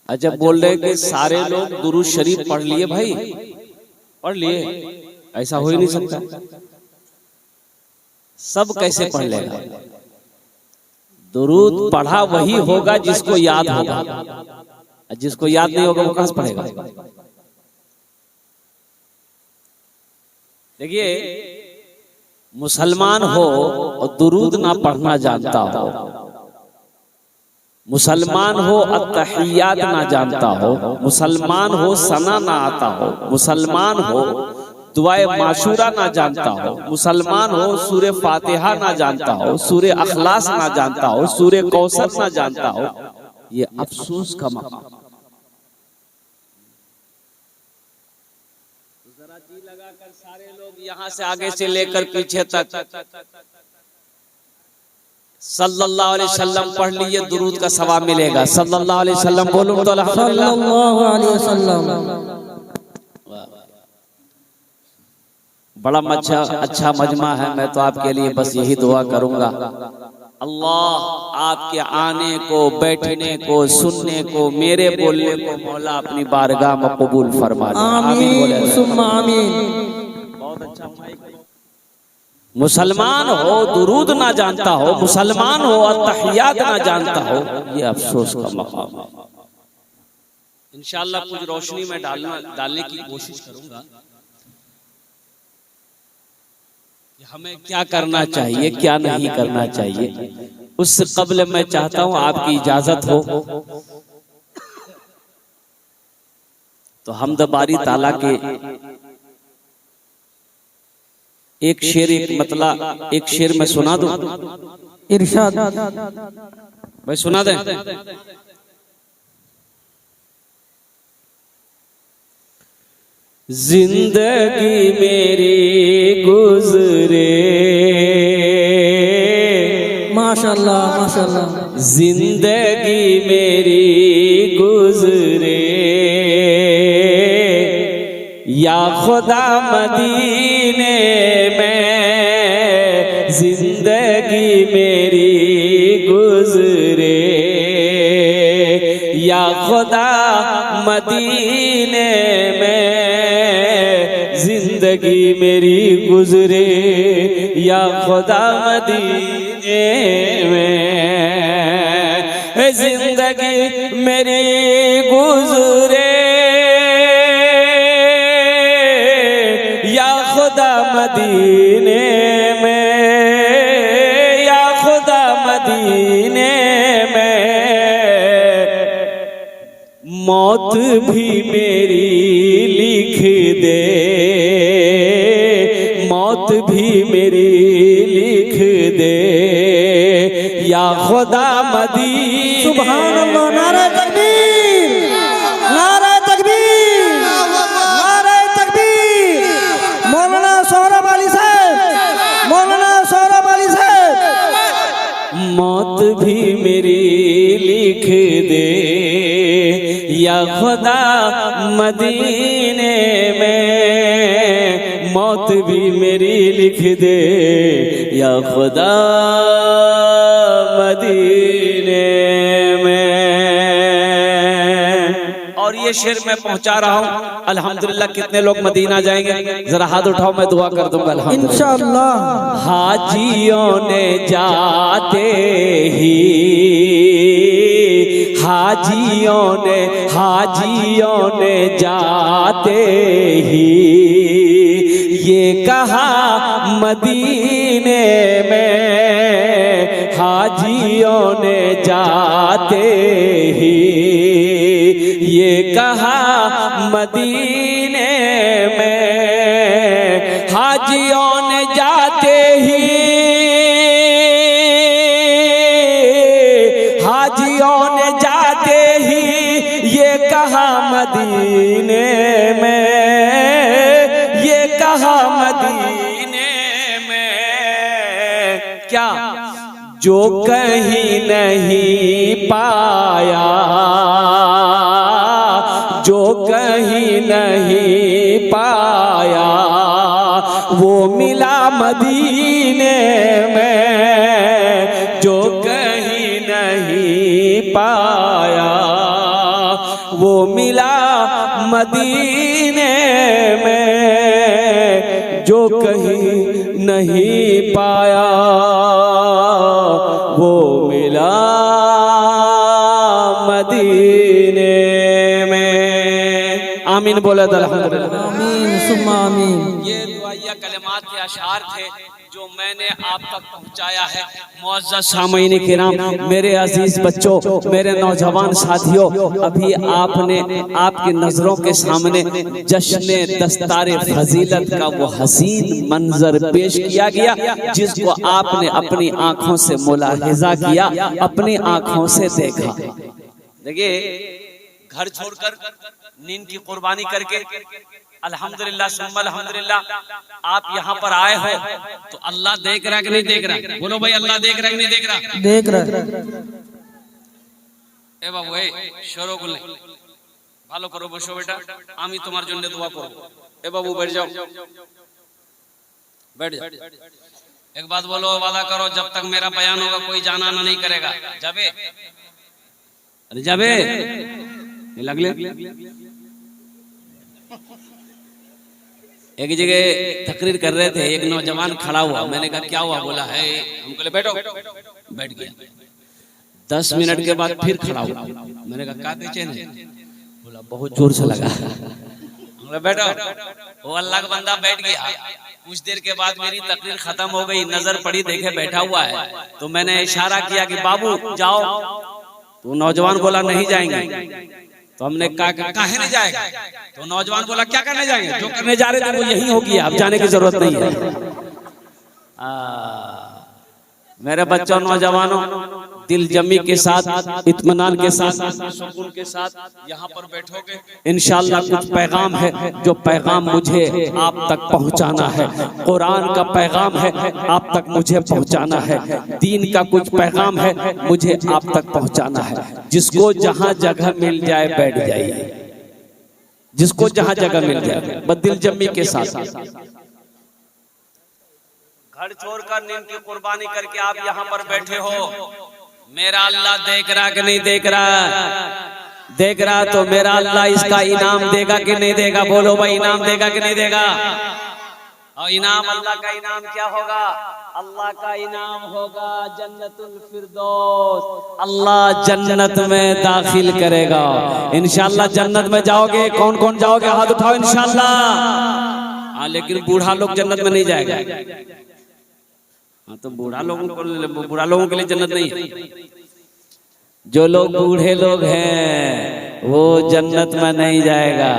अच्छा बोल रहे कि सारे लोग दुरूद शरीफ पढ़ लिए भाई, पढ़ लिए, ऐसा हो ही नहीं सकता। सब कैसे पढ़ लेगा? दुरूद पढ़ा वही होगा जिसको याद होगा, जिसको याद नहीं होगा वो कहां से पढ़ेगा? देखिए, मुसलमान हो और दुरूद ना पढ़ना जानता हो, मुसलमान हो अत्तहियात ना जानता हो, मुसलमान हो सना ना आता हो, मुसलमान हो दुआए माशूरा ना जानता हो, मुसलमान हो सूरे फातिहा ना जानता हो, सूरे अखलास ना जानता हो, सूरे कौसर ना जानता हो, ये अफसोस का मकाम। जरा जी लगाकर सारे लोग यहाँ से आगे से लेकर पीछे तक सल्लल्लाहु अलैहि वसल्लम पढ़ लिए, दुरूद का सवाब मिलेगा। सल्लल्लाहु अलैहि वसल्लम बोलूं तो सल्लल्लाहु अलैहि वसल्लम। बड़ा अच्छा मजमा है। मैं तो आपके लिए बस यही दुआ करूंगा, अल्लाह आपके आने को, बैठने को, सुनने को, मेरे बोलने को मौला अपनी बारगाह में कबूल फरमा दे। आमीन सुम्मा आमीन। बहुत अच्छा। मुसलमान हो दुरूद ना जानता हो, मुसलमान हो अत्तहियात ना जानता हो, ये अफसोस का मकाम है। इंशाअल्लाह कुछ रोशनी में डालने की कोशिश करूंगा कि हमें क्या करना चाहिए, क्या नहीं करना चाहिए। उससे कबल मैं चाहता हूं आपकी इजाजत हो तो हमद बारी ताला के एक शेर, एक मतला, एक शेर मैं सुना दूं? इरशाद भाई सुना दें। जिंदगी मेरी गुजरे, माशाल्लाह माशाल्लाह, जिंदगी मेरी गुजरे या खुदा मदीने में, जिंदगी मेरी गुजरे या खुदा मदीने में, जिंदगी मेरी गुजरे या खुदा मदीने में, जिंदगी मेरी गुजरे या खुदा मदीने में, या खुदा मदीने में, मौत भी मेरी लिख दे, मौत भी मेरी लिख दे या खुदा मदीने। सुभान अल्लाह, नारे तकबीर, नारे तकबीर, नारे तकबीर। मौलाना सोहराब अली साहब, मौलाना सोहराब अली साहब। मौत भी मेरी लिख दे या खुदा मदीने में, मौत भी मेरी लिख दे या खुदा मदीने में। और ये शेर मैं पहुंचा रहा हूं, अल्हम्दुलिल्लाह। कितने लोग मदीना जाएंगे? जरा हाथ उठाओ, मैं दुआ कर दूंगा अल्हम्दुलिल्लाह। इंशाअल्लाह। हाजियों ने जाते ही, हाजियों ने जाते ही ये कहा मदीने में, हाजियों ने जाते ही ये कहा मदीने में, हाजियों ने जाते ही, हाजियों ने जाते ही ये कहा मदीने में, ये कहा मदीने में, क्या जो कहीं नहीं पाया, जो कहीं नहीं पाया वो मिला मदीने में, जो कहीं नहीं पाया वो मिला मदीने में जो कहीं नहीं पाया, वो मिला मदीने में। आमीन बोले तो अल्हम्दुलिल्लाह। आमीन सुम्मा आमीन। ये दुआया कलिमात के अशार थे जो मैंने आप तक पहुंचाया है। मुअज़्ज़ज़ सामईन किराम, मेरे अजीज बच्चों, मेरे नौजवान साथियों, अभी आपने आपकी नजरों के सामने जश्न दस्तारे फजीलत का वो हसीन मंजर पेश किया गया, जिसको आपने अपनी आंखों से मुलाहिजा किया, अपनी आंखों से देखा। देखिए, घर छोड़कर नींद की कुर्बानी करके अल्हम्दुलिल्लाह सुम्मा अल्हम्दुलिल्लाह आप यहाँ पर आए हो, तो अल्लाह देख रहा कि नहीं देख रहा? बोलो भाई, अल्लाह देख रहा कि नहीं देख रहा? देख रहा। এ বাবু, এই সরো বলে ভালো করো, বসো বেটা, আমি তোমার জন্য দোয়া করব। এ বাবু बैठ जाओ, बैठ जाओ। एक बात बोलो, वादा करो जब तक मेरा बयान होगा कोई जाना ना नहीं करेगा। जाबे? अरे जाबे लगले। एक जगह तकरीर कर रहे थे, एक नौजवान खड़ा हुआ, मैंने कहा क्या हुआ? बोला है, हम बोले बैठो, बैठ गया। 10 मिनट के बाद फिर खड़ा हुआ, मैंने कहा क्या बेचैन है? बोला बहुत जोर से लगा। बोला बैठो। वो अल्लाह का बंदा बैठ गया। कुछ देर के बाद मेरी तकरीर खत्म हो गई, नजर पड़ी, देखे बैठा हुआ है, तो मैंने इशारा किया कि बाबू जाओ। तो नौजवान बोला नहीं जाएंगे। तो हमने कहा काहे नहीं जाएगा? तो नौजवान बोला क्या करने जाएंगे? जो करने जा रहे थे वो यही हो गया, अब जाने की जरूरत नहीं है। मेरे बच्चों, नौजवानों, दिल जमी के साथ, इत्मीनान के साथ, सुकून के साथ यहाँ पर बैठोगे, इंशाअल्लाह कुछ पैगाम है जो पैगाम मुझे आप तक पहुँचाना है। कुरान का पैगाम है, आप तक मुझे पहुँचाना है। दीन का कुछ पैगाम है, मुझे आप तक पहुँचाना है। जिसको जहाँ जगह मिल जाए बैठ जाइए, जिसको जहाँ जगह मिल जाए, बस दिल जमी के साथ। घर छोड़कर नींद की कुर्बानी करके आप यहाँ पर बैठे हो। मेरा अल्लाह देख रहा कि नहीं देख रहा? देख रहा तो मेरा अल्लाह इसका इनाम देगा कि नहीं देगा? बोलो भाई, इनाम देगा कि नहीं देगा? और इनाम, अल्लाह का इनाम क्या होगा? अल्लाह का इनाम होगा जन्नतुल फिरदौस। अल्लाह जन्नत में दाखिल करेगा। इंशाअल्लाह जन्नत में जाओगे। कौन कौन जाओगे? हाथ उठाओ इंशाअल्लाह। हाँ, लेकिन बूढ़ा लोग जन्नत में नहीं जाएगा। हाँ, तो बूढ़ा लोगों के लिए जन्नत नहीं है। जो लोग बूढ़े लोग हैं वो जन्नत में नहीं जाएगा,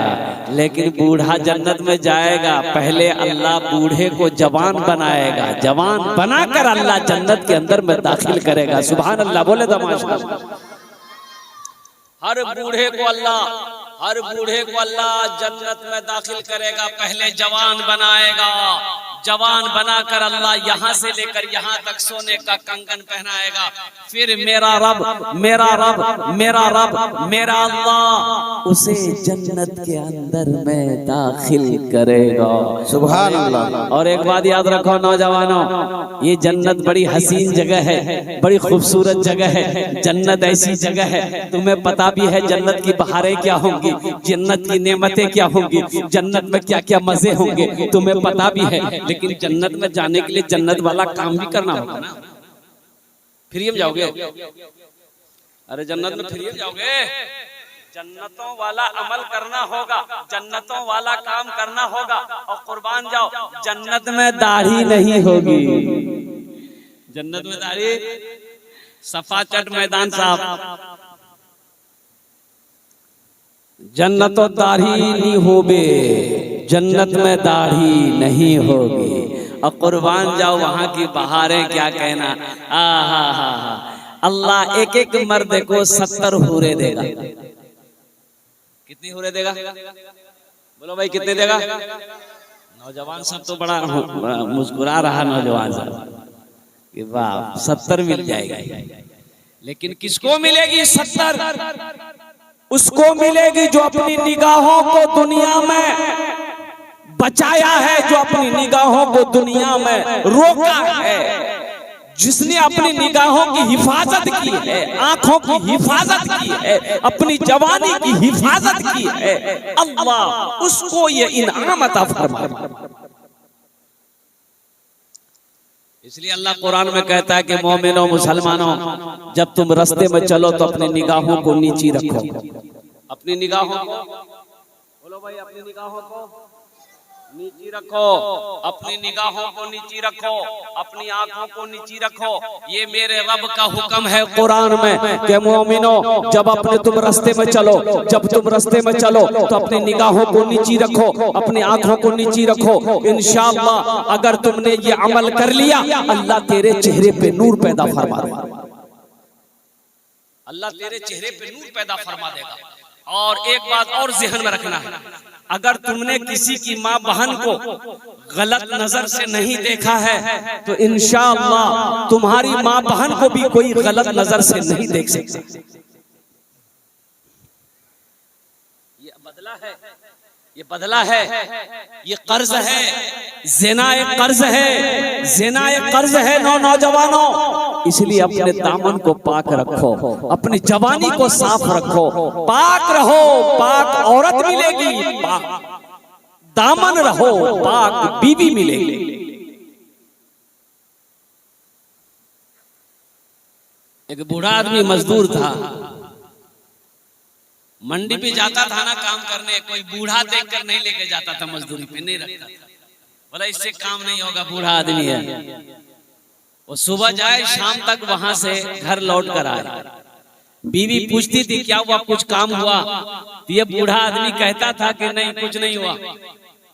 लेकिन बूढ़ा जन्नत में जाएगा। पहले अल्लाह बूढ़े को जवान बनाएगा, जवान बनाकर अल्लाह जन्नत के अंदर में दाखिल करेगा। सुभान अल्लाह बोले तो माशाअल्लाह। हर बूढ़े को अल्लाह जन्नत में दाखिल करेगा, पहले जवान बनाएगा। जवान बनाकर अल्लाह यहाँ से लेकर यहाँ तक सोने का कंगन पहनाएगा। फिर मेरा रब मेरा अल्लाह उसे जन्नत के अंदर में दाखिल करेगा। सुभान अल्लाह। और एक बात याद रखो नौजवानों, ये जन्नत बड़ी हसीन जगह है, बड़ी खूबसूरत जगह है। जन्नत ऐसी जगह है, तुम्हें पता भी है जन्नत की बहारें क्या होंगी, जन्नत की नेमतें क्या होंगी, जन्नत में क्या क्या मजे होंगे, तुम्हें पता भी है। लेकिन जन्नत में जाने के लिए जन्नत वाला काम भी करना होगा ना। फ्री में जाओगे? अरे जन्नत में फ्री में जाओगे? जन्नतों वाला अमल करना होगा, जन्नतों वाला काम करना होगा। और कुर्बान जाओ, जन्नत में दाढ़ी नहीं होगी। जन्नत में दाढ़ी सफा चट मैदान साहब। जन्नतों दाढ़ी नहीं होबे, जन्नत में दाढ़ी नहीं होगी। और कुर्बान जाओ, वहां की बहारें क्या कहना। अल्लाह एक एक मर्द को 70 हूरे देगा। कितनी हूरे देगा? बोलो भाई, कितने देगा? नौजवान सब तो बड़ा मुस्कुरा रहा नौजवान सब कि वाह 70 मिल जाएगी। लेकिन किसको मिलेगी 70? उसको मिलेगी जो अपनी निगाहों को दुनिया में बचाया है, जो अपनी निगाहों को दुनिया में रोका है, जिसने अपनी निगाहों की हिफाजत की है, आंखों की हिफाजत की है, अपनी जवानी की हिफाजत की है, अल्लाह उसको ये इनाम अता फरमाए। इसलिए अल्लाह कुरान में कहता है कि मोमिनो मुसलमानों, जब तुम रास्ते में चलो तो अपनी निगाहों को नीची रखो। अपनी निगाहों को बोलो भाई, अपनी निगाहों को नीची रखो, अपनी निगाहों को नीची रखो, अपनी आंखों को नीची रखो। ये मेरे रब का हुक्म है कुरान में कि मोमिनो, जब अपने तुम रास्ते में चलो, जब तुम रास्ते में चलो तो अपनी निगाहों को नीची रखो, अपनी आंखों को नीची रखो। इंशाअल्लाह अगर तुमने ये अमल कर लिया, अल्लाह तेरे चेहरे पे नूर पैदा फरमा देगा। अल्लाह तेरे चेहरे पे नूर पैदा फरमा देगा। और एक बात और ज़हन में रखना है, अगर तुमने किसी की माँ बहन को गलत नजर से नहीं देखा है तो इंशाअल्लाह तुम्हारी माँ बहन को भी कोई गलत नजर से नहीं देख सकता। ये बदला है, ये बदला है, ये कर्ज है, ज़िना एक कर्ज है, ज़िना एक कर्ज है। नौजवानों, इसलिए अपने दामन को पाक रखो, अपनी जवानी को साफ रखो, पाक रहो, पाक औरत मिलेगी, पाक दामन रहो, पाक बीवी मिलेगी। एक बूढ़ा आदमी मजदूर था, मंडी पे जाता था ना काम करने, कोई बूढ़ा देखकर नहीं लेके जाता था, मजदूरी पे नहीं रखता था, बोला इससे काम नहीं होगा, बूढ़ा आदमी है। वो सुबह जाए शाम तक वहां से घर लौट कर आए। बीवी पूछती थी क्या हुआ, कुछ काम हुआ? तो ये बूढ़ा आदमी कहता था कि नहीं कुछ नहीं हुआ,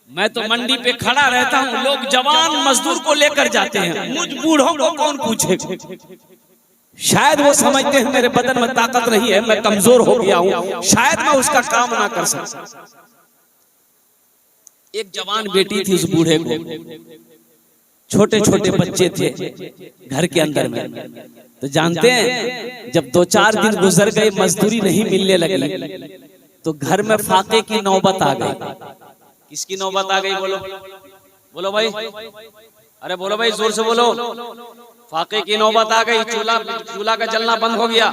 मैं तो मंडी पे खड़ा रहता हूँ, लोग जवान मजदूर को लेकर जाते हैं, मुझ बूढ़ों को कौन पूछे? शायद वो समझते हैं मेरे बदन में ताकत नहीं है, मैं कमजोर हो गया हूँ, शायद मैं उसका काम ना कर सकता। एक जवान बेटी थी उस बूढ़े को, छोटे छोटे बच्चे थे घर के अंदर में। तो जानते हैं जब 2-4 दिन गुजर गए, मजदूरी नहीं मिलने लगी, तो घर में फाके की नौबत आ गई। किसकी नौबत आ गई? बोलो बोलो भाई, अरे बोलो भाई, जोर से बोलो। फाके की नौबत आ गई, चूल्हा का जलना बंद हो गया,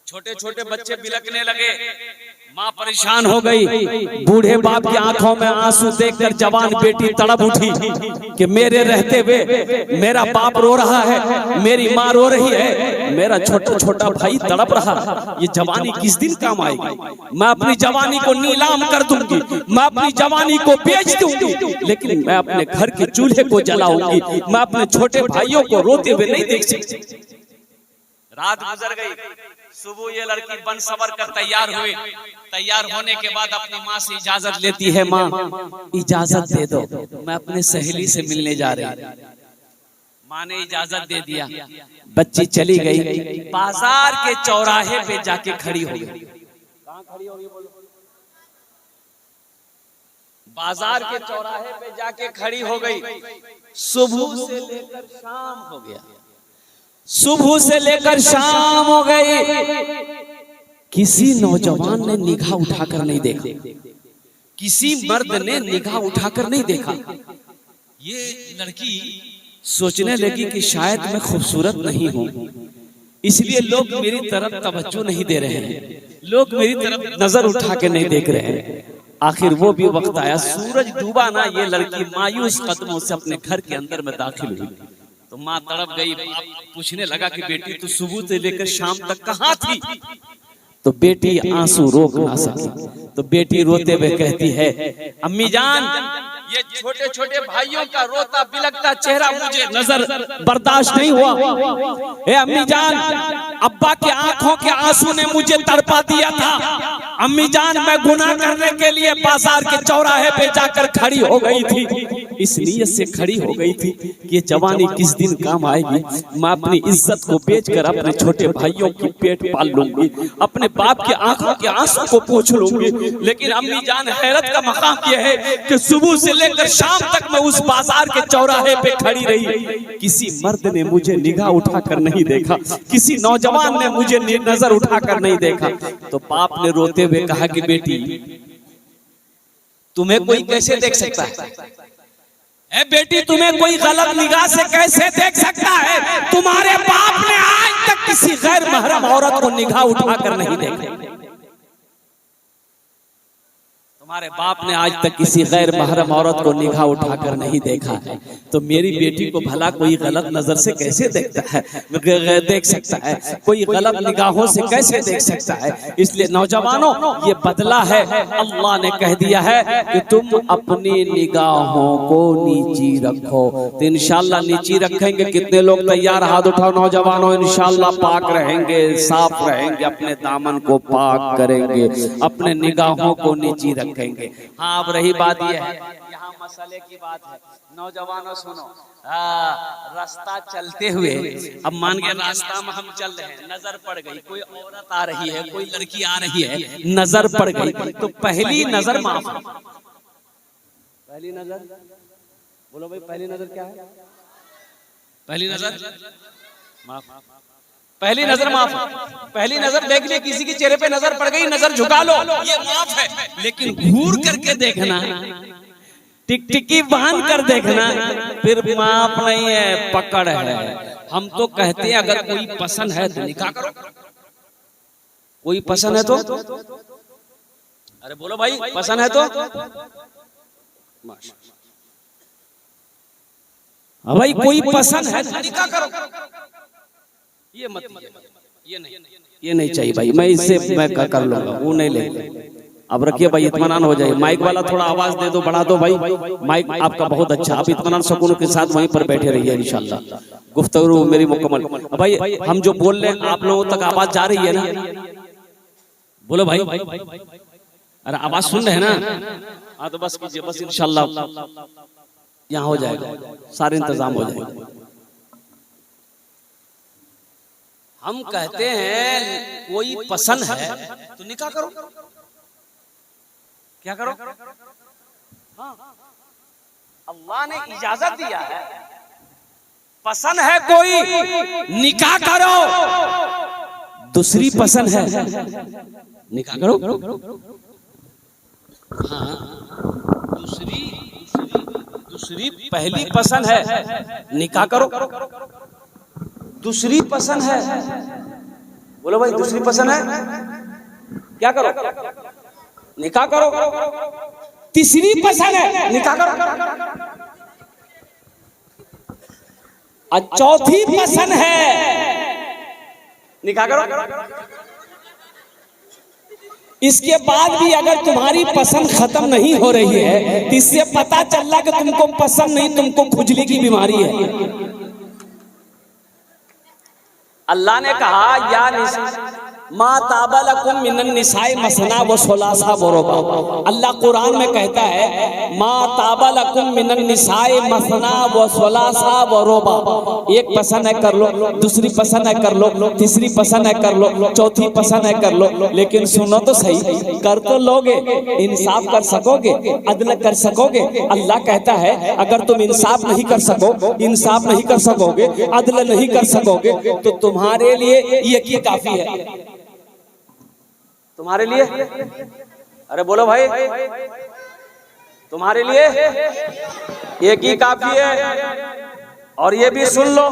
छोटे छोटे बच्चे बिलकने लगे, माँ परेशान हो गई। बूढ़े बाप की आंखों में आंसू देखकर जवान बेटी तड़प उठी कि मेरे रहते हुए मेरा बाप रो रहा है, मेरी माँ रो रही है, मेरा छोटा छोटा भाई तड़प रहा है, ये जवानी किस दिन काम आएगी? मैं अपनी जवानी को नीलाम कर दूंगी, मैं अपनी जवानी को बेच दूंगी, लेकिन मैं अपने घर के चूल्हे को जलाऊंगी, मैं अपने छोटे भाइयों को रोते हुए नहीं देख सकती। रात गुजर गई, सुबह ये लड़की बन सवर कर तैयार हुई। तैयार होने के बाद अपनी माँ से इजाजत लेती है, माँ इजाजत दे दो, मैं अपने सहेली से मिलने जा रही। माँ ने इजाजत दे दिया, बच्ची चली गई। बाजार के चौराहे पे जाके खड़ी हो गई। कहाँ खड़ी हो गई बोलो? बाजार के चौराहे पे जाके खड़ी हो गई। सुबह से लेकर शाम हो गया, सुबह से लेकर शाम हो गई, किसी नौजवान ने निगाह उठाकर नहीं देखा, किसी मर्द ने निगाह उठाकर नहीं देखा। ये लड़की सोचने लगी कि शायद मैं खूबसूरत नहीं हूँ, इसलिए लोग मेरी तरफ तवज्जो नहीं दे रहे हैं, लोग मेरी तरफ नजर उठा के नहीं देख रहे हैं। आखिर वो भी वक्त आया, सूरज डूबा ना, ये लड़की मायूस कदमों से अपने घर के अंदर में दाखिल हुई। तो माँ तड़प गई, पूछने लगा कि बेटी तू सुबह से लेकर शाम तक कहाँ थी? तो बेटी आंसू रोक ना सकी, तो बेटी रोते हुए कहती है, अम्मी जान, ये छोटे छोटे भाइयों का रोता बिलखता चेहरा मुझे नजर बर्दाश्त नहीं हुआ। ए अम्मी जान, अब्बा के आंखों के आंसू ने मुझे तड़पा दिया था। अम्मी जान, मैं गुनाह करने के लिए बाजार के चौराहे पे जाकर खड़ी हो गई थी, इस नीयत से खड़ी हो गई थी कि ये जवानी किस दिन काम आएगी, मैं अपनी इज्जत को बेचकर अपने छोटे भाइयों की पेट पाल लूंगी, अपने बाप के आंखों के आंसू को पोंछ लूंगी। लेकिन अम्मी जान, हैरत का मकाम यह है कि सुबह से लेकर शाम तक मैं उस बाजार के चौराहे पे खड़ी रही, किसी मर्द ने मुझे निगाह उठाकर नहीं देखा, किसी नौजवान ने मुझे नजर उठाकर नहीं देखा। तो बाप ने रोते हुए कहा कि बेटी, तुम्हें कोई कैसे देख सकता है? ए बेटी, तुम्हें कोई गलत निगाह से कैसे देख सकता है? तुम्हारे बाप ने आज तक किसी गैर महरम औरत को निगाह उठाकर नहीं देखा। तुम्हारे बाप ने आज तक किसी गैर महरम औरत को निगाह उठाकर नहीं देखा है, तो मेरी बेटी को भला कोई गलत नजर से कैसे देखता है, देख सकता है? कोई गलत निगाहों से कैसे देख सकता है? इसलिए नौजवानों, ये बदला है। अल्लाह ने कह दिया है कि तुम अपनी निगाहों को नीची रखो, तो इंशाअल्लाह नीची रखेंगे। कितने लोग तैयार? हाथ उठाओ नौजवानों। इंशाअल्लाह पाक रहेंगे, साफ रहेंगे, अपने दामन को पाक करेंगे, अपने निगाहों को नीची रखेंगे। हाँ, अब रही बात यह है, यहाँ मसले की बात है। नौजवानों सुनो, रास्ता चलते हुए, अब मान के रास्ता में हम चल रहे हैं, नजर पड़ गई, कोई औरत आ रही है, कोई लड़की आ रही है, नजर पड़ गई, तो पहली नजर माफ। पहली नजर बोलो भाई, पहली नजर क्या है? पहली नजर माफ। पहली नजर माफ। पहली नजर देख लिया, किसी के चेहरे पे नजर पड़ गई, नजर झुका लो, ये माफ है। लेकिन घूर करके देखना, टिकटिकी बांध कर देखना, फिर माफ नहीं है, पकड़ है। हम तो कहते हैं अगर कोई पसंद है तो निकाह करो। कोई पसंद है तो, अरे बोलो भाई, पसंद है तो भाई, कोई पसंद है तो निकाह करो। ये मत, ये नहीं चाहिए भाई, मैं इससे मैं कर लूंगा, वो नहीं लेंगे। अब रखिए भाई, इत्मीनान हो जाए। माइक वाला थोड़ा आवाज दे दो, बढ़ा दो भाई, माइक आपका बहुत अच्छा। आप इत्मीनान सुकून के साथ वहीं पर बैठे रहिए, इंशाल्लाह गुफ्तगू मेरी मुकम्मल। भाई हम जो बोल रहे हैं आप लोगों तक आवाज जा रही है ना? बोलो भाई, अरे आवाज सुन रहे हैं ना? हाँ तो बस कीजिए, बस इंशाल्लाह यहाँ हो जाएगा, सारे इंतजाम हो जाएगा। हम कहते हैं कोई पसंद है तो निकाह करो। क्या करो? हाँ, अल्लाह ने इजाजत दिया है, पसंद है कोई निकाह करो। दूसरी पसंद है निकाह करो। हाँ, दूसरी पहली पसंद है निकाह करो। दूसरी पसंद है, बोलो भाई, दूसरी पसंद है क्या करो? निकाह करो। तीसरी पसंद है निकाह करो। और चौथी पसंद है निकाह करो। इसके बाद भी अगर तुम्हारी पसंद खत्म नहीं हो रही है, तो इससे पता चल रहा कि तुमको पसंद नहीं, तुमको खुजली की बीमारी है। अल्लाह ने कहा, या मा ताबलकुम मिनन निसाए मसना व सुलासा व रुबा। अल्लाह कुरान में कहता है, मा ताबलकुम मिनन निसाए मसना व सुलासा व रुबा। एक पसंद है कर लो, दूसरी पसंद है कर लो, तीसरी पसंद है कर लो, चौथी पसंद है कर लो। लेकिन सुनो तो सही, कर तो लोगे, इंसाफ कर सकोगे, अदल कर सकोगे? अल्लाह कहता है अगर तुम इंसाफ नहीं कर सकोगे, अदल नहीं कर सकोगे, तो तुम्हारे लिए ये काफी है। तुम्हारे लिए, अरे बोलो भाई, तुम्हारे लिए एक ही काफी है। और ये भी सुन लो,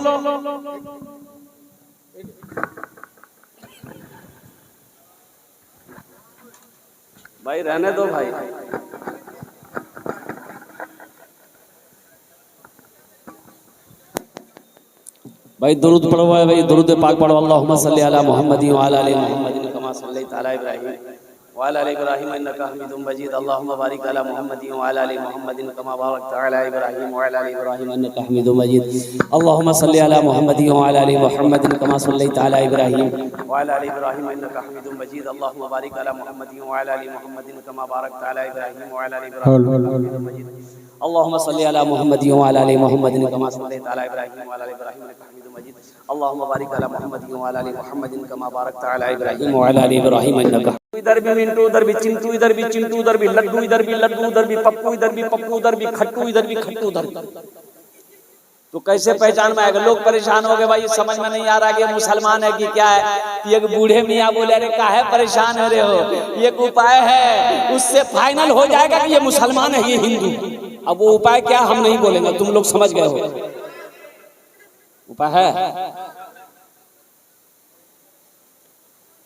भाई रहने दो भाई। भाई दुरूद पढ़ो भाई, दुरूद पाक पढ़ो। अल्लाहुम्मा सल्ली अला मुहम्मदिन व अला आलि मुहम्मदिन कमा सल्लैता अला इब्राहीम व अला आलि इब्राहीम इन्नका हमीदुम मजीद। अल्लाहुम्मा बारिक अला मुहम्मदिन व अला आलि मुहम्मदिन कमा बारकता अला इब्राहीम व अला आलि इब्राहीम इन्नका हमीदुम मजीद। अल्लाहुम्मा सल्ली अला मुहम्मदिन व अला आलि मुहम्मदिन कमा सल्लैता अला इब्राहीम व अला आलि इब्राहीम इन्नका हमीदुम मजीद। अल्लाहुम्मा बारिक अला मुहम्मदिन व अला आलि मुहम्मदिन कमा बारकता अला इब्राहीम व अला आलि इब्राहीम इन्नका हमीदुम मजीद। अल्लाहुम्मा सल्ली अला मुहम्मदिन व अला आलि मुहम्मदिन कमा सल्लैता अला इब्राहीम व अला आलि इब्राहीम इन्नका हमीदुम मजीद। अल्लाहुम्मा बारिक अला मुहम्मदिन व अला आलि मुहम्मदिन कमा बारकता अला इब्राहीम व अला आलि इब्राहीम इन्नका। इधर भी मिंटू, उधर भी चिंटू, इधर भी चिंटू, उधर भी लड्डू, इधर भी लड्डू, उधर भी पप्पू, इधर भी पप्पू, उधर भी खट्टू, इधर भी खट्टू, उधर। तो कैसे पहचान में आएगा? लोग परेशान हो गए भाई, समझ में नहीं आ रहा कि ये मुसलमान है कि क्या है। एक बूढ़े मियाँ बोले, अरे काहे परेशान हो रहे हो, एक उपाय है, उससे फाइनल हो जाएगा कि ये मुसलमान है, ये हिंदू। अब वो उपाय क्या हम नहीं बोलेंगे, तुम लोग समझ गए हो। उपाय है,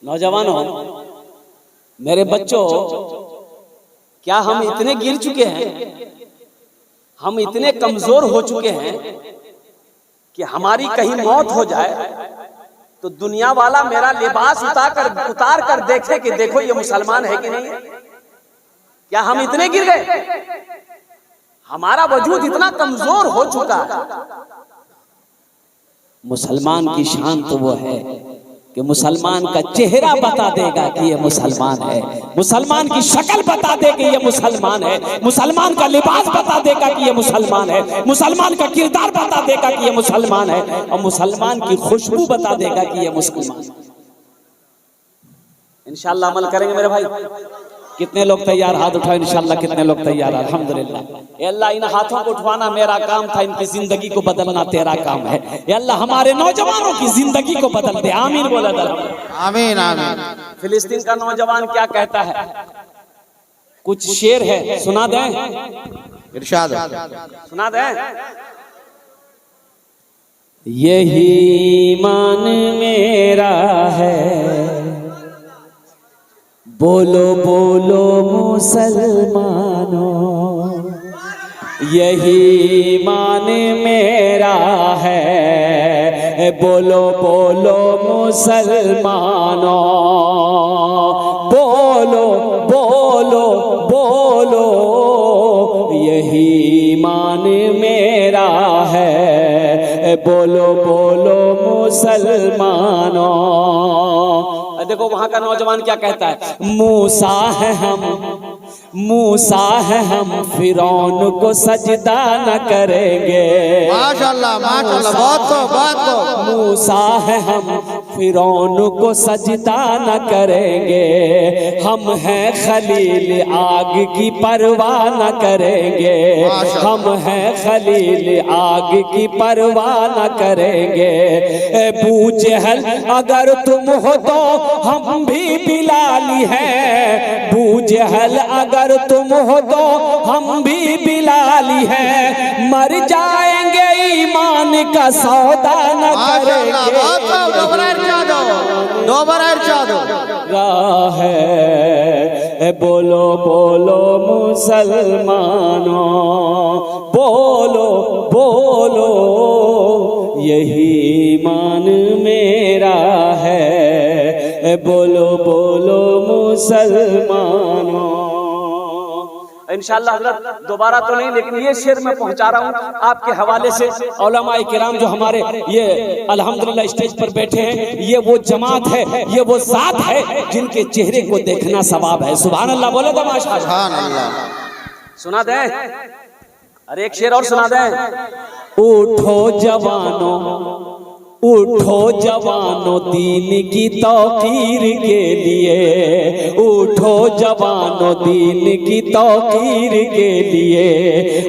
नौजवानों, मेरे बच्चों, क्या हम इतने गिर चुके हैं, हम इतने कमजोर हो चुके हैं कि हमारी कहीं मौत हो जाए तो दुनिया वाला मेरा लिबास उतार कर देखे कि देखो ये मुसलमान है कि नहीं है? क्या हम इतने गिर गए? हमारा वजूद इतना कमजोर हो चुका है। मुसलमान की शान तो वो है कि मुसलमान का चेहरा बता देगा कि ये मुसलमान है, मुसलमान की शक्ल बता दे कि ये मुसलमान है, मुसलमान का लिबास बता देगा कि ये मुसलमान है, मुसलमान का किरदार बता देगा कि ये मुसलमान है, और मुसलमान की खुशबू बता देगा कि ये मुसलमान है। इंशाअल्लाह अमल करेंगे मेरे भाई। कितने लोग तैयार? हाथ उठाओ इंशाअल्लाह। कितने लोग तैयार? अल्हम्दुलिल्लाह। ये अल्लाह इन हाथों को उठवाना मेरा काम था, इनकी जिंदगी को बदलना तेरा काम है। ये अल्लाह हमारे नौजवानों की जिंदगी को बदल दे। आमीन बोला आमीन आमीन। फिलिस्तीन का नौजवान क्या कहता है? कुछ शेर है, सुना दें? इरशाद सुना दें? यही ईमान मेरा है, बोलो बोलो मुसलमानों, यही ईमान मेरा है, बोलो बोलो मुसलमानों, बोलो बोलो बोलो, यही ईमान मेरा है, बोलो बोलो मुसलमानों। देखो वहां का नौजवान क्या कहता है? मूसा है हम, मूसा है हम, फिरौन को सजदा न करेंगे। माशाअल्लाह माशाअल्लाह, बहुत को मूसा है हम, फिरौन को सजदा न करेंगे। हम हैं खलील, आग की परवाह न करेंगे। हम हैं खलील, आग की परवाह न करेंगे। अबू जहल अगर तुम हो तो हम भी बिलाली हैं, अबू जहल अगर तुम हो तो हम भी बिलाली हैं। मर जाएंगे ईमान का सौदा न करेंगे। राह है, बोलो बोलो मुसलमानों, बोलो बोलो, यही ईमान मेरा है, बोलो बोलो मुसलमानों। इंशाअल्लाह हज़रत दोबारा तो नहीं, लेकिन ये शेर मैं पहुंचा रहा हूँ आपके हवाले से। उलमाए किराम जो हमारे ये अल्हम्दुलिल्लाह स्टेज पर बैठे हैं, ये वो जमात है, ये वो ज़ात है जिनके चेहरे को देखना सवाब है। सुभान अल्लाह बोलो तो माशाअल्लाह। सुना दें? अरे एक शेर और सुना दें। उठो जवानों, उठो जवानों, दीन की तौकीर के लिए, उठो जवानों, दीन की तौकीर के लिए,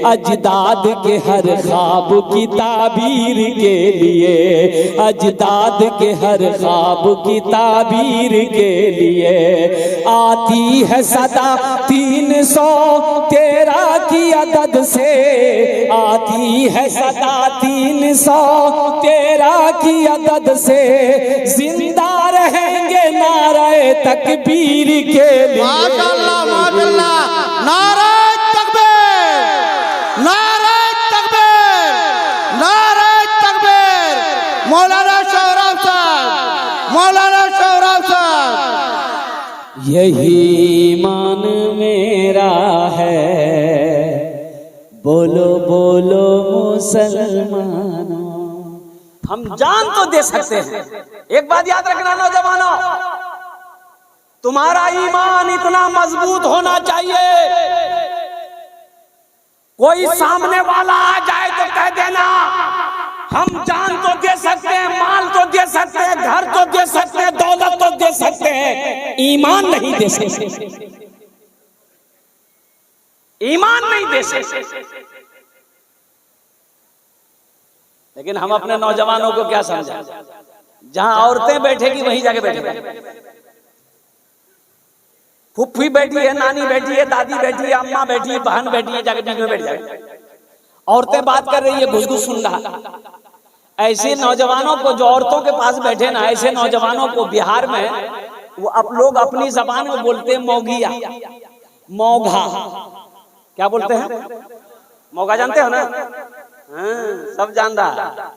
अजदाद के हर ख्वाब की ताबीर के लिए, अजदाद के हर ख्वाब की ताबीर के लिए। आती है सदा 313 की अदद से, आती है सदा 313 की अदद से, जिंदा रहेंगे नारे तकबीर के लिए। माशाअल्लाह माशाअल्लाह, नारे तकबीर, नारे तकबीर, नारे तकबीर। मौलाना शौराब साहब, मौलाना शौराब साहब। यही ईमान मेरा है, बोलो बोलो मुसलमानों। हम जान तो दे सकते हैं, एक बात याद रखना नौजवानों, तुम्हारा ईमान इतना मजबूत होना चाहिए, कोई सामने वाला आ जाए तो कह देना हम जान तो दे सकते हैं, माल तो दे सकते हैं, घर तो दे सकते हैं, दौलत तो दे सकते हैं, ईमान नहीं दे सकते, ईमान नहीं दे सकते। लेकिन हम अपने नौजवानों को क्या समझा, जहां औरतें बैठेगी वहीं जाके बैठेगा, फुफ्फी बैठी है, नानी बैठी है, दादी बैठी है, अम्मा बैठी है, बहन बैठी है, जाके बीच में बैठ जाए। औरतें बात कर रही है, घुस-घुस सुन रहा। ऐसे नौजवानों को जो औरतों के पास बैठे ना, ऐसे नौजवानों को बिहार में वो आप लोग अपनी जबान में बोलते हैं मौगिया, मौघा। क्या बोलते हैं? मौघा जानते हो ना? हाँ, सब जान रहा।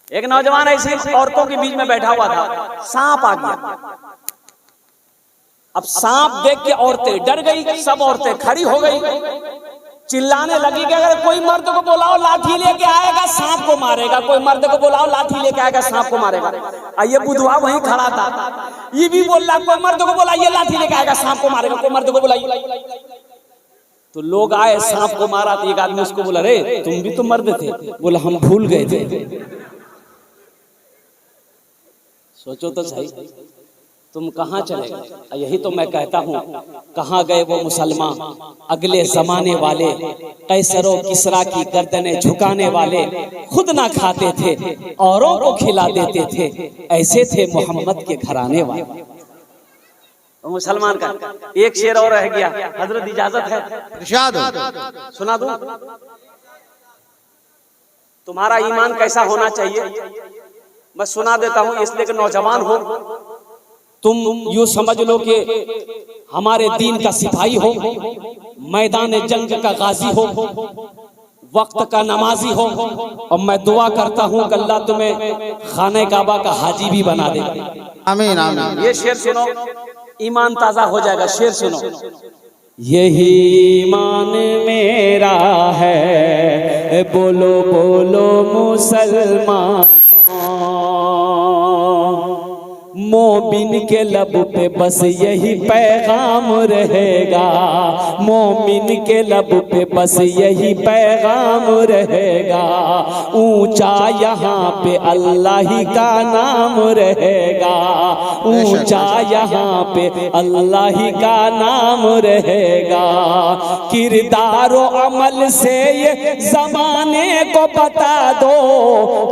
एक नौजवान ऐसी औरतों के बीच में बैठा हुआ था, सांप आ गया। अब सांप देख के औरतें डर गई, सब औरतें खड़ी हो गई, चिल्लाने लगी कि अगर कोई मर्द को बुलाओ लाठी लेके आएगा सांप को मारेगा, कोई मर्द को बुलाओ लाठी लेके आएगा सांप को मारेगा। ये बुधवा वहीं खड़ा था, ये भी बोल रहा कोई मर्द को बुलाइए लाठी लेके आएगा सांप को मारेगा, कोई मर्द को बुलाइए। तो लोग आए, सांप को मारा। तो एक आदमी उसको बोला, रे तुम भी तो मर्द थे। बोला हम भूल गए थे। सोचो तो सही, तुम कहाँ चले गए? यही तो मैं कहता हूँ, कहाँ गए वो मुसलमान अगले जमाने वाले, कैसरो किसरा की गर्दनें झुकाने वाले, खुद ना खाते थे औरों को खिला देते थे, ऐसे थे मोहम्मद के घराने वाले। मुसलमान का एक शेर और रह गया, हजरत इजाजत है? इरशाद सुना दूं? तुम्हारा ईमान कैसा होना चाहिए मैं सुना देता हूं, इसलिए कि नौजवान हो तुम, यूं समझ लो कि हमारे दीन का सिपाही हो, मैदान जंग का गाजी हो, वक्त का नमाजी हो। और मैं दुआ करता हूं कि अल्लाह तुम्हें खाने काबा का हाजी भी बना दे। आमीन आमीन। ये शेर सुनो, ईमान ताजा हो जाएगा। शेर सुनो, यही ईमान मेरा है, बोलो बोलो मुसलमान, मोमिन के लब पे बस यही पैगाम रहेगा, मोमिन के लब पे बस यही पैगाम रहेगा, ऊंचा यहाँ पे अल्लाह ही का नाम रहेगा, ऊंचा यहाँ पे अल्लाह ही का नाम रहेगा। किरदार व अमल से ये जमाने को बता दो,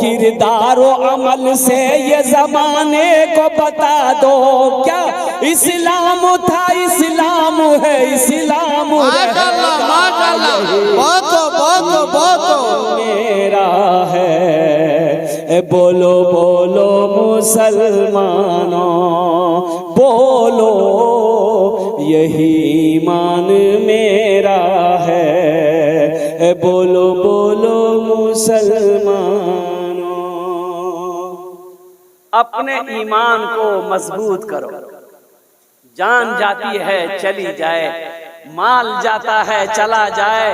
किरदार व अमल से ये जमाने को बता दो, क्या इस्लाम था, इस्लाम है, इस्लाम माशाअल्लाह माशाअल्लाह, बहुत मेरा है, बोलो बोलो मुसलमानों, बोलो यही ईमान मेरा है, बोलो बोलो मुसलमानों। अपने ईमान को मजबूत करो, जान जाती है चली जाए, माल जाता है चला जाए,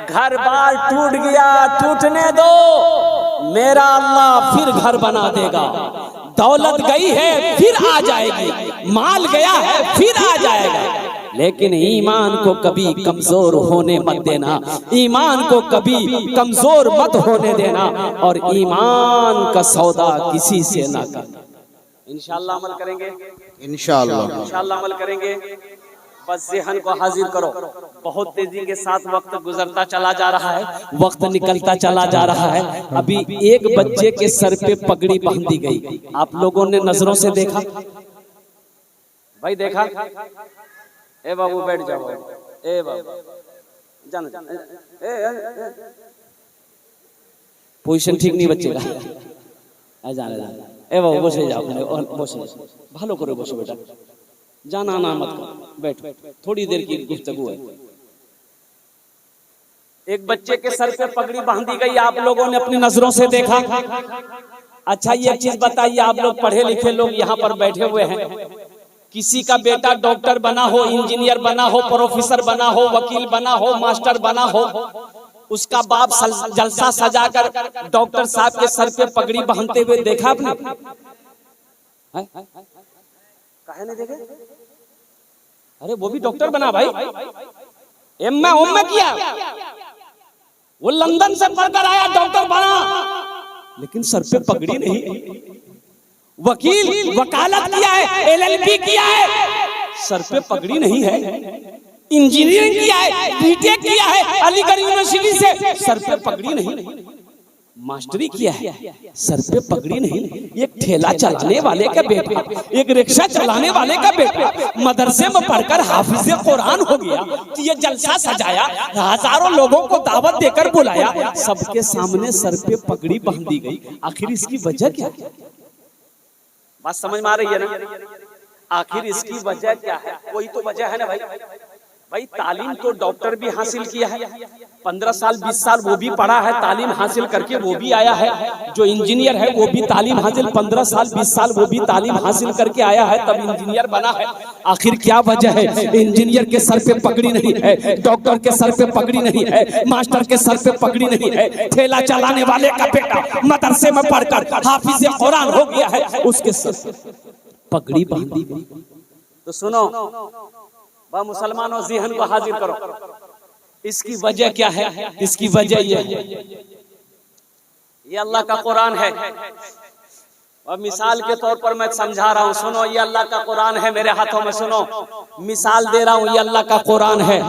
घर बार टूट गया टूटने दो, मेरा अल्लाह फिर घर बना देगा। दौलत गई है फिर आ जाएगी, माल गया है फिर आ जाएगा, लेकिन ईमान को कभी कमजोर होने मत देना, ईमान को कभी कमजोर मत होने देना, और ईमान का सौदा किसी से ना करना। इंशाअल्लाह अमल करेंगे, इंशाअल्लाह अमल करेंगे। बस ज़हन को हाजिर करो, बहुत तेजी के साथ वक्त गुजरता चला जा रहा है, वक्त निकलता चला जा रहा है। अभी एक बच्चे के सर पे पगड़ी बांधी गई, आप लोगों ने नजरों से देखा? भाई देखा? ए बाबू बैठ जाओ, ए बाबू जान, पोजीशन ठीक नहीं बच्चे का, जाने ए बाबू बसे जाओ, बसे भालो करे, बसो बेटा, जाना ना मत करो, बैठ, थोड़ी देर की गुफ्तगू है। एक बच्चे के सर पे पगड़ी बांधी गई, आप लोगों ने अपनी नजरों से देखा। अच्छा ये चीज बताइए, आप लोग पढ़े लिखे लोग यहाँ पर बैठे हुए हैं, किसी का बेटा डॉक्टर बना हो, इंजीनियर बना हो, प्रोफेसर बना हो, वकील बना हो, मास्टर बना हो, उसका बाप जलसा सजाकर डॉक्टर साहब के सर पे पगड़ी बांधते हुए देखा आपने? काहे नहीं देखे? अरे वो भी डॉक्टर बना भाई, एम.ए. किया, वो लंदन से पढ़कर आया, डॉक्टर बना, लेकिन सर पे पगड़ी नहीं। वकील वकालत किया है, LLB किया है, सर पे पगड़ी नहीं है। इंजीनियरिंग किया है, बीटेक किया है अलीगढ़ यूनिवर्सिटी से, सर पे पगड़ी नहीं। मास्टरी किया है, सर पे पगड़ी नहीं। एक ठेला चलाने वाले का बेटा, एक रिक्शा चलाने वाले का बेटा मदरसे में पढ़कर हाफिज कुरान हो गया, तो ये जलसा सजाया, हजारों लोगों को दावत देकर बुलाया, सबके सामने सर पे पगड़ी बांधी गई। आखिर इसकी वजह क्या है? बात समझ में आ रही है ना? आखिर इसकी वजह क्या है? कोई तो वजह है ना भाई। भाई तालीम तो डॉक्टर भी हासिल किया है, 15 साल 20 साल वो भी पढ़ा है, तालीम हासिल करके वो भी आया है। जो इंजीनियर है वो भी तालीम हासिल 15 साल 20 साल वो भी तालीम हासिल करके आया है, तब इंजीनियर बना है। आखिर क्या वजह है? इंजीनियर के सर पे पगड़ी नहीं है, डॉक्टर के सर पे पगड़ी नहीं है, मास्टर के सर पे पगड़ी नहीं है, ठेला चलाने वाले का बेटा मदरसे में पढ़कर हाफिज कुरान हो गया है, उसके सर पगड़ी बांधी गई। तो सुनो वह मुसलमानों, ज़हन को हाजिर करो, इसकी वजह क्या है? इसकी वजह ये अल्लाह का कुरान है। और मिसाल के तौर पर मैं समझा रहा हूँ, सुनो, ये अल्लाह का कुरान है मेरे हाथों में, सुनो मिसाल दे रहा हूँ, ये अल्लाह का कुरान है।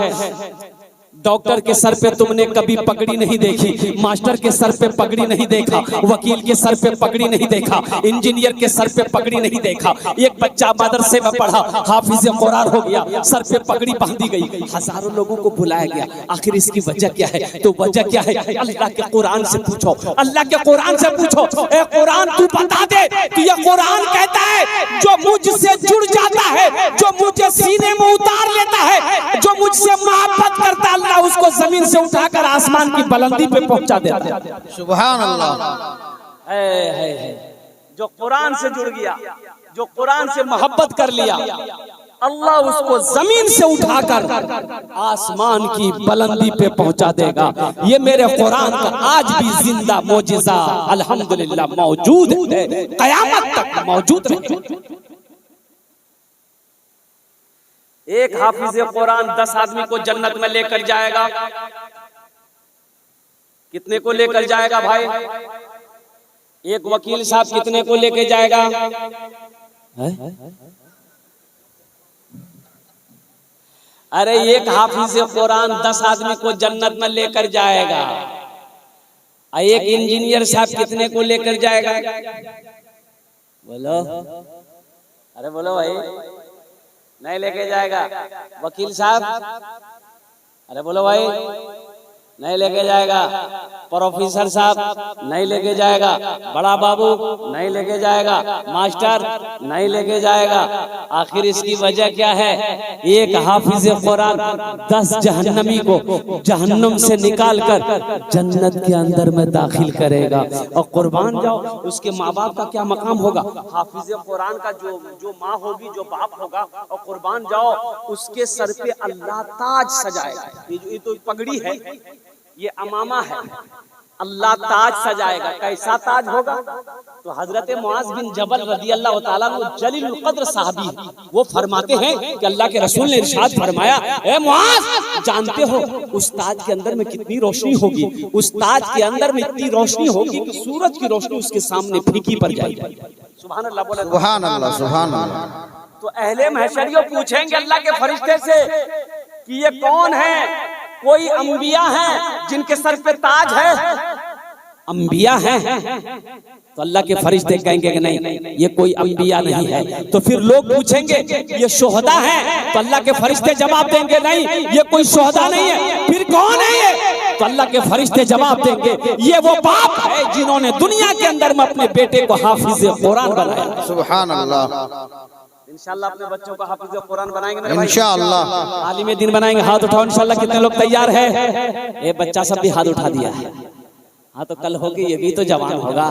डॉक्टर के सर पे तुमने कभी पगड़ी नहीं देखी, मास्टर के सर पे पगड़ी नहीं देखा, वकील के सर पे पगड़ी नहीं देखा, इंजीनियर के सर पे पगड़ी नहीं देखा। एक बच्चा मदरसे में पढ़ा, हाफिज कुरान हो गया, सर पे पगड़ी बांधी गई, हजारों लोगों को बुलाया गया। आखिर इसकी वजह क्या है? तो वजह क्या है? अल्लाह के कुरान से पूछो, अल्लाह के कुरान से पूछो, ए कुरान तू बता दे। तो ये कुरान कहता है जो मुझसे जुड़ जाता है, जो मुझे सीने में उतार लेता है, जो मुझसे मोहब्बत करता है, उसको जमीन से उठाकर आसमान की बुलंदी पे पहुंचा देता है। सुभान अल्लाह। जो कुरान से जुड़ गया, जो कुरान से मोहब्बत कर लिया, अल्लाह उसको जमीन से उठाकर आसमान की बुलंदी पे पहुंचा देगा। ये मेरे कुरान का आज भी जिंदा मौजिज़ा अल्हम्दुलिल्लाह मौजूद है, कयामत तक मौजूद रहेगा। एक हाफिज कुरान 10 आदमी को जन्नत में लेकर जाएगा। कितने को लेकर जाएगा भाई? एक वकील साहब कितने को लेकर जाएगा? अरे एक हाफिज कुरान 10 आदमी को जन्नत में लेकर जाएगा। एक इंजीनियर साहब कितने को लेकर जाएगा? बोलो, अरे बोलो भाई। नहीं लेके जाएगा। वकील साहब, अरे बोलो भाई, नहीं लेके जाएगा। प्रोफेसर साहब नहीं लेके जाएगा। बड़ा बाबू नहीं लेके जाएगा। मास्टर नहीं लेके जाएगा। आखिर इसकी वजह क्या है? एक हाफिज कुरान 10 जहन्नमी को जहन्नम से निकालकर जन्नत के अंदर में दाखिल करेगा। और कुर्बान जाओ, उसके माँ बाप का क्या मकाम होगा? हाफिज कुरान का जो माँ होगी, जो बाप होगा, और कुर्बान जाओ उसके सर पे अल्लाह ताज सजाएगा। ये तो पगड़ी है, ये अमामा है, अल्लाह ताज सजाएगा। कैसा ताज होगा? तो हजरत मुआज बिन जबल रदी अल्लाह ताला अन्हु जलील कद्र साहबी, वो फरमाते हैं कि अल्लाह के रसूल ने इरशाद फरमाया, ए मुआज, जानते हो उस ताज के अंदर में कितनी रोशनी होगी? उस ताज के अंदर में इतनी रोशनी होगी कि सूरज की रोशनी उसके सामने फीकी पड़ जाएगी। सुभान अल्लाह, बोले सुभान अल्लाह, सुभान अल्लाह। तो अहले महशरियों पूछेंगे अल्लाह के फरिश्ते से कि ये कौन है? कोई अंबिया हैं जिनके सर पे ताज है? अंबिया हैं? तो अल्लाह के फरिश्ते कहेंगे कि नहीं, ये कोई अंबिया नहीं है। तो फिर लोग पूछेंगे ये शोहदा हैं? तो अल्लाह के फरिश्ते जवाब देंगे नहीं, ये कोई शोहदा नहीं है। फिर कौन है ये? तो अल्लाह के फरिश्ते जवाब देंगे ये वो बाप है जिन्होंने दुनिया के अंदर में अपने बेटे को हाफिज कुरान बनाया। सुभान अल्लाह। इंशाअल्लाह अपने बच्चों को हाफिज कुरान बनाएंगे मेरे भाई, इंशाअल्लाह। आलिम दिन बनाएंगे। हाथ उठाओ इंशाअल्लाह। कितने लोग तैयार है? ये बच्चा सब भी हाथ उठा दिया है। हाँ, तो कल होगी, ये भी तो जवान होगा,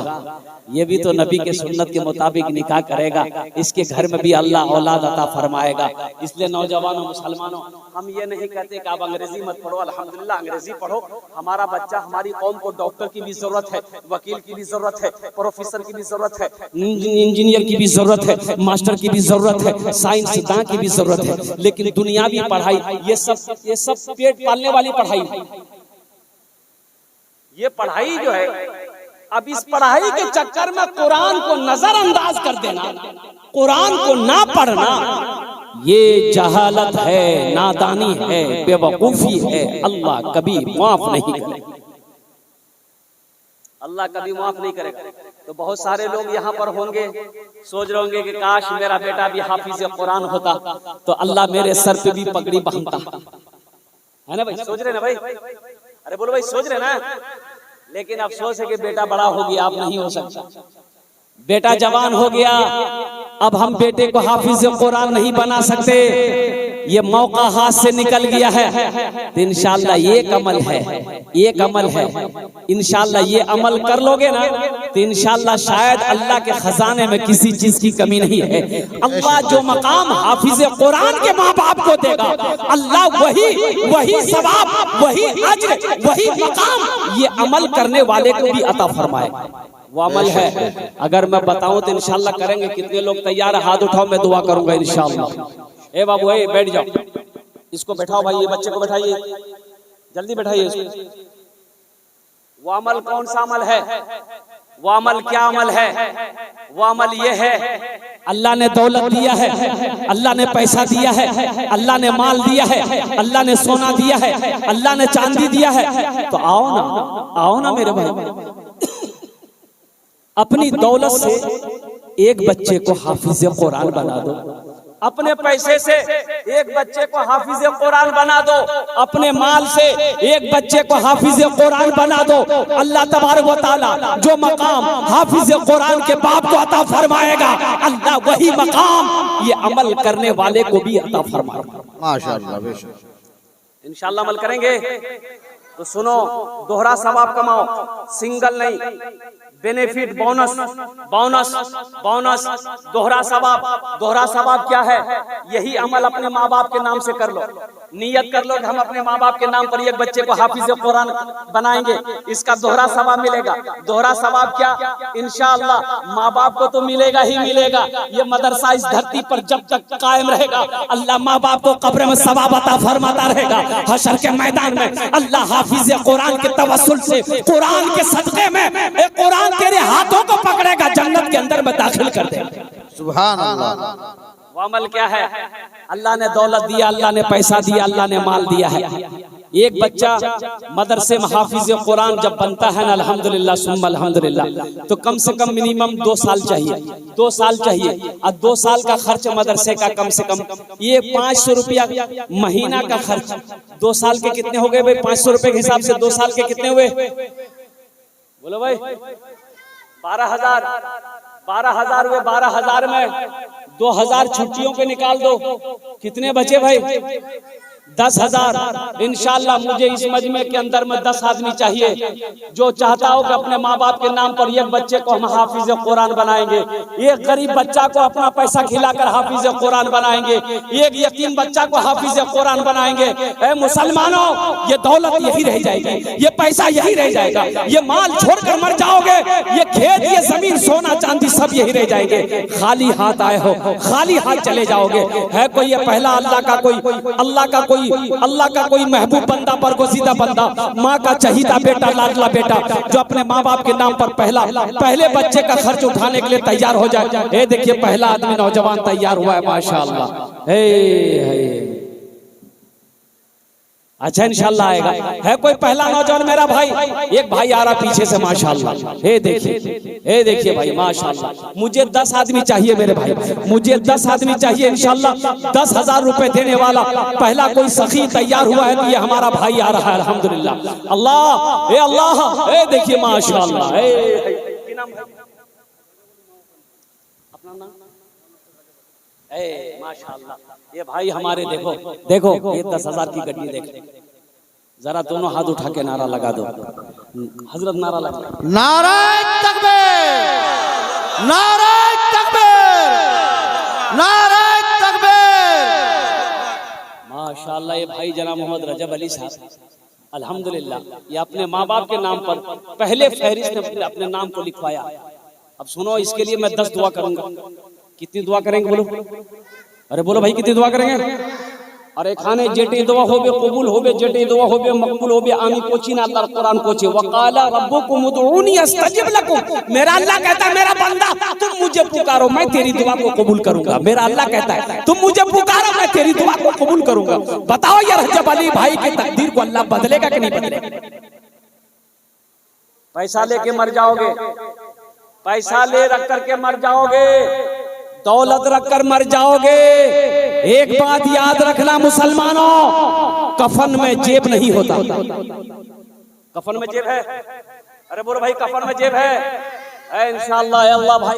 ये भी तो नबी के सुन्नत के मुताबिक निकाह करेगा, इसके घर में भी अल्लाह औलाद अता फरमाएगा। इसलिए नौजवानों, मुसलमानों, हम ये नहीं कहते कि आप अंग्रेजी मत पढ़ो, अल्हम्दुलिल्लाह अंग्रेजी पढ़ो। हमारा बच्चा, हमारी कौम को डॉक्टर की भी जरूरत है, वकील की भी जरूरत है, प्रोफेसर की भी जरूरत है, इंजीनियर की भी जरूरत है, मास्टर की भी जरूरत है, साइंसदान की भी जरूरत है। लेकिन दुनियावी पढ़ाई, ये सब पेट पालने वाली पढ़ाई, ये पढ़ाई जो है, अब इस पढ़ाई के चक्कर में कुरान को नजरअंदाज कर देना, कुरान को ना पढ़ना, ये जहालत है, नादानी है, बेवकूफी है। अल्लाह कभी माफ नहीं करे। अल्लाह कभी माफ नहीं करेगा। तो बहुत सारे लोग यहाँ पर होंगे, सोच रहे होंगे कि काश मेरा बेटा भी हाफिज कुरान होता तो अल्लाह मेरे सर पे भी पगड़ी बांधता, है ना भाई? सोच रहे ना भाई? अरे बोलो भाई, सोच रहे ना? लेकिन अफसोस है कि बेटा बड़ा हो गया, अब नहीं हो सकता। बेटा जवान हो गया, अब हम बेटे को हाफिज कुरान नहीं बना सकते, ये मौका हाथ से निकल गया है। तो इंशाअल्लाह ये अमल है, एक अमल है, इंशाअल्लाह ये अमल कर लोगे ना तो इंशाअल्लाह शायद अल्लाह के खजाने में किसी चीज की कमी नहीं है। अल्लाह जो मकाम हाफिज कुरान के माँ बाप को देगा, अल्लाह वही सवाब, वही अज्र, वही मकाम ये अमल करने वाले को भी अता फरमाए। वो अमल है, अगर मैं बताऊं तो इंशाअल्लाह करेंगे। कितने लोग तैयार? हाथ उठाओ, मैं दुआ करूंगा इंशाअल्लाह। ए बाबू, ए बैठ जाओ, इसको बैठाओ भाई, ये बच्चे को बैठाइए, जल्दी बैठाइए इसको। वो अमल कौन सा अमल है? वो अमल क्या अमल है? वो अमल ये है, अल्लाह ने दौलत दिया है, अल्लाह ने पैसा दिया है, अल्लाह ने माल दिया है, अल्लाह ने सोना दिया है, अल्लाह ने चांदी दिया है, तो आओ ना मेरे भाई, अपनी दौलत से एक बच्चे को हाफिज कुरान बना दो। अपने पैसे से एक बच्चे को हाफिज कुरान बना दो, अपने माल से एक बच्चे को हाफिज कुरान बना दो। अल्लाह तबारक व तआला जो मकाम हाफिज कुरान के बाप को अता फरमाएगा, अल्लाह वही मकाम ये अमल करने वाले को भी अता फरमाएगा। माशाअल्लाह, बेशक इंशाअल्लाह अमल करेंगे। तो सुनो, दोहरा सवाब कमाओ, सिंगल नहीं, बेनिफिट, बोनस बोनस बोनस, दोहरा सवाब। दोहरा सवाब क्या है? यही अमल अपने माँ बाप के नाम से कर लो, नियत कर लो कि हम अपने माँ बाप के नाम पर एक बच्चे को हाफिज कुरान बनाएंगे, इसका दोहरा सवाब मिलेगा। दोहरा सवाब क्या? इंशाअल्लाह माँ बाप को तो मिलेगा ही मिलेगा, ये मदरसा इस धरती पर जब तक कायम रहेगा अल्लाह माँ बाप को कब्र में सवाब अता फरमाता रहेगा। हशर के मैदान में अल्लाह हाफिज कुरान के तवस्सुल से, कुरान के सदक़े में एक कुरान तेरे हाथों को पकड़ेगा, जन्नत के अंदर में दाखिल कर देगा। सुभान अल्लाह। वो अमल क्या है? अल्लाह ने दौलत दिया, अल्लाह ने पैसा दिया, अल्लाह ने माल दिया है। एक बच्चा मदरसे में हाफिज कुरान जब बनता है ना, अल्हम्दुलिल्लाह सुम्मा अल्हम्दुलिल्लाह, तो कम से कम मिनिमम 2 साल चाहिए, 2 साल चाहिए। और 2 साल का खर्च मदरसे का कम से कम ये 500 रुपया महीना का खर्च। 2 साल के कितने हो गए भाई? 500 रुपए के हिसाब से 2 साल के कितने हुए? बोलो भाई, 12,000। 12,000 हुए। 12,000 में 2,000 छुट्टियों के निकाल दो, कितने बचे भाई? 10,000। इंशाअल्लाह मुझे इस मजमे के अंदर में 10 आदमी चाहिए जो चाहता हो कि अपने माँ बाप के नाम पर एक बच्चे को हम हाफिज कुरान बनाएंगे, एक गरीब बच्चा को अपना पैसा खिलाकर हाफिज कुरान बनाएंगे, एक यतीम बच्चा को हाफिज कुरान बनाएंगे। ऐ मुसलमानों, ये दौलत यही रह जाएगी, ये पैसा यही रह जाएगा, ये माल छोड़कर मर जाओगे, ये खेत, ये जमीन, सोना चांदी सब यही रह जाएंगे। खाली हाथ आए हो, खाली हाथ चले जाओगे। है कोई ये पहला अल्लाह का कोई महबूब बंदा, बरगुज़ीदा बंदा, माँ का चहीता बेटा, लाडला बेटा, जो अपने माँ बाप के नाम पर पहले बच्चे का खर्च उठाने के लिए तैयार हो जाए। ये देखिए पहला आदमी नौजवान तैयार हुआ है, माशाअल्लाह। अच्छा इंशाअल्लाह आएगा। है कोई पहला नौजवान मेरा भाई? एक भाई आ रहा पीछे से, माशाअल्लाह। हे देखिए भाई, माशाअल्लाह। मुझे 10 आदमी चाहिए मेरे भाई, मुझे 10 आदमी चाहिए इंशाअल्लाह। 10,000 रुपए देने वाला पहला कोई सखी तैयार हुआ है तो ये हमारा भाई आ रहा है, अल्हम्दुलिल्लाह। अल्लाह, हे देखिए माशाअल्लाह। माशाअल्लाह, ये भाई हमारे देखो ये 10,000 की गड्डी देखो जरा, दोनों हाथ उठा के नारा लगा दो। हजरत नारा लगा, नारा तकबीर, नारा तकबीर, नारा तकबीर। माशाअल्लाह। ये भाई जनाब मोहम्मद रजब अली साहब, अल्हम्दुलिल्लाह, ये अपने माँ बाप के नाम पर पहले फहरिस्त में अपने नाम को लिखवाया। अब सुनो, इसके लिए मैं 10 दुआ करूंगा। कितनी दुआ करेंगे बोलो? अरे बोलो भाई, कितनी दुआ करेंगे? अरे खाने जेटे दुआ होबे कबूल होबे, जेटे दुआ होबे मकबूल होबे। आमी कोची ना अल्लाह कुरान कोची, वकाला रब्बुकुम उदऊनी अस्तजिब लकुम। मेरा अल्लाह कहता है, मेरा बंदा तुम मुझे पुकारो, मैं तेरी दुआ को कबूल करूंगा। मेरा अल्लाह कहता है तुम मुझे पुकारो, मैं तेरी दुआ को कबूल करूंगा। बताओ यार, रजब अली भाई की तकदीर को अल्लाह बदलेगा कि नहीं बदलेगा? पैसा लेके मर जाओगे, पैसा ले रख करके मर जाओगे, दौलत रख कर मर जाओगे। एक बात याद रखना मुसलमानों, कफन में जेब नहीं होता। कफन में जेब है? अरे बोलो भाई, कफन में जेब है? इंशाअल्लाह अल्लाह भाई।